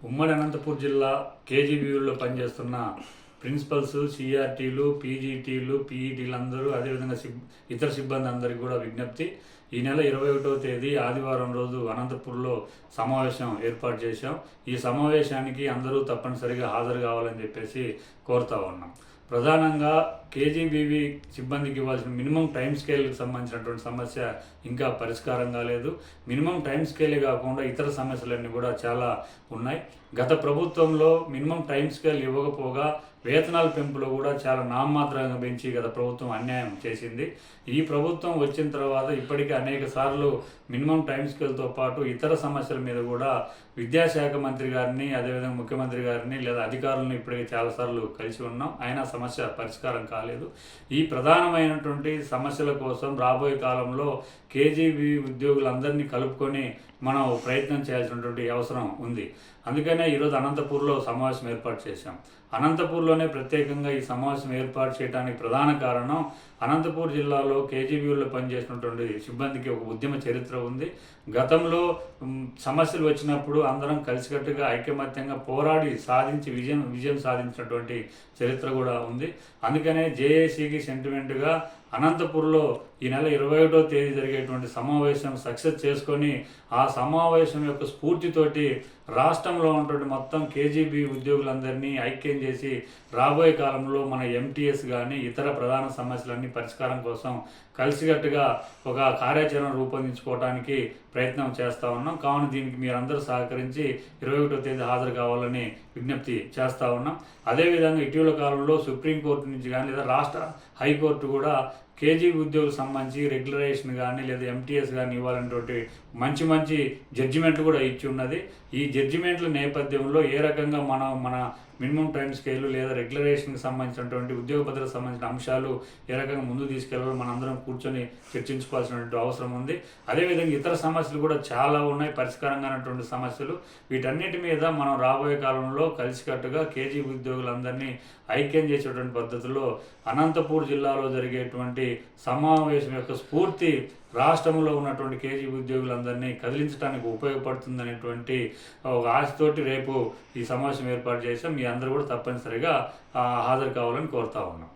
ఉమ్మడి అనంతపూర్ జిల్లా కేజీబీయూలో పనిచేస్తున్న ప్రిన్సిపల్స్, సిఆర్టీలు, పీజీటీలు, పీఈటీలు అందరూ, అదేవిధంగా ఇతర సిబ్బంది అందరికీ కూడా విజ్ఞప్తి. ఈ నెల 21వ తేదీ ఆదివారం రోజు అనంతపూర్లో సమావేశం ఏర్పాటు చేశాం. ఈ సమావేశానికి అందరూ తప్పనిసరిగా హాజరు కావాలని చెప్పేసి కోరుతా ఉన్నాం. ప్రధానంగా కేజీబీవీ సిబ్బందికి ఇవ్వాల్సిన మినిమం టైం స్కేల్కి సంబంధించినటువంటి సమస్య ఇంకా పరిష్కారం కాలేదు. మినిమం టైం స్కేలే కాకుండా ఇతర సమస్యలన్నీ కూడా చాలా ఉన్నాయి. గత ప్రభుత్వంలో మినిమం టైం స్కేల్ ఇవ్వకపోగా వేతనాల పెంపులో కూడా చాలా నామమాత్రంగా పెంచి గత ప్రభుత్వం అన్యాయం చేసింది. ఈ ప్రభుత్వం వచ్చిన తర్వాత ఇప్పటికే అనేక సార్లు మినిమం టైం స్కేల్తో పాటు ఇతర సమస్యల మీద కూడా విద్యాశాఖ మంత్రి గారిని, అదేవిధంగా ముఖ్యమంత్రి గారిని లేదా అధికారులను ఇప్పటికే చాలాసార్లు కలిసి ఉన్నాం. అయినా సమస్య పరిష్కారం కాలేదు. ఈ ప్రధానమైనటువంటి సమస్యల కోసం రాబోయే కాలంలో కేజీబీ ఉద్యోగులందరినీ కలుపుకొని మనం ప్రయత్నం చేయాల్సినటువంటి అవసరం ఉంది. అందుకనే ఈరోజు అనంతపూర్లో సమావేశం ఏర్పాటు చేశాం. అనంతపూర్లోనే ప్రత్యేకంగా ఈ సమావేశం ఏర్పాటు చేయడానికి ప్రధాన కారణం, అనంతపూర్ జిల్లాలో కేజీబీయూలో పనిచేసినటువంటి సిబ్బందికి ఒక ఉద్యమ చరిత్ర ఉంది. గతంలో సమస్యలు వచ్చినప్పుడు అందరం కలిసికట్టుగా ఐకమత్యంగా పోరాడి సాధించి విజయం సాధించినటువంటి చరిత్ర కూడా ఉంది. అందుకనే జేఏసీకి సెంటిమెంట్గా అనంతపూర్లో ఈ నెల 21వ తేదీ జరిగేటువంటి సమావేశం సక్సెస్ చేసుకొని, ఆ సమావేశం యొక్క స్ఫూర్తితోటి రాష్ట్రంలో ఉన్నటువంటి మొత్తం కేజీబీ ఉద్యోగులందరినీ ఐక్యం చేసి రాబోయే కాలంలో మన ఎంటీఎస్ కానీ ఇతర ప్రధాన సమస్యలన్నీ పరిష్కారం కోసం కలిసికట్టుగా ఒక కార్యాచరణ రూపొందించుకోవడానికి ప్రయత్నం చేస్తూ ఉన్నాం. కావున దీనికి మీరందరూ సహకరించి 21వ తేదీ హాజరు కావాలని విజ్ఞప్తి చేస్తూ ఉన్నాం. అదేవిధంగా ఇటీవల కాలంలో సుప్రీంకోర్టు నుంచి కానీ లేదా రాష్ట్ర హైకోర్టు కూడా కేజీబీ ఉద్యోగులకు సంబంధించి రెగ్యులరేషన్ కానీ లేదా ఎంటీఎస్ కానీ ఇవ్వాలనేటువంటి మంచి జడ్జిమెంట్లు కూడా ఇచ్చి ఉన్నది. ఈ జడ్జిమెంట్ల నేపథ్యంలో ఏ రకంగా మన మినిమం టైం స్కేలు లేదా రెగ్యులరేషన్కి సంబంధించినటువంటి ఉద్యోగ భద్రతకు సంబంధించిన అంశాలు ఏ రకంగా ముందు తీసుకెళ్లాలో మనందరం కూర్చొని చర్చించుకోవాల్సినటువంటి అవసరం ఉంది. అదేవిధంగా ఇతర సమస్యలు కూడా చాలా ఉన్నాయి, పరిష్కారం కానటువంటి సమస్యలు. వీటన్నిటి మీద మనం రాబోయే కాలంలో కలిసికట్టుగా కేజీబీ ఉద్యోగులందరినీ ఐక్యం చేసేటువంటి పద్ధతిలో అనంతపూర్ జిల్లాలో జరిగేటువంటి సమావేశం యొక్క స్ఫూర్తి రాష్ట్రంలో ఉన్నటువంటి కేజీబీ ఉద్యోగులందరినీ కదిలించడానికి ఉపయోగపడుతుందనేటువంటి ఒక ఆశతోటి రేపు ఈ సమావేశం ఏర్పాటు చేసాం. మీ అందరూ కూడా తప్పనిసరిగా హాజరు కావాలని కోరుతా ఉన్నాం.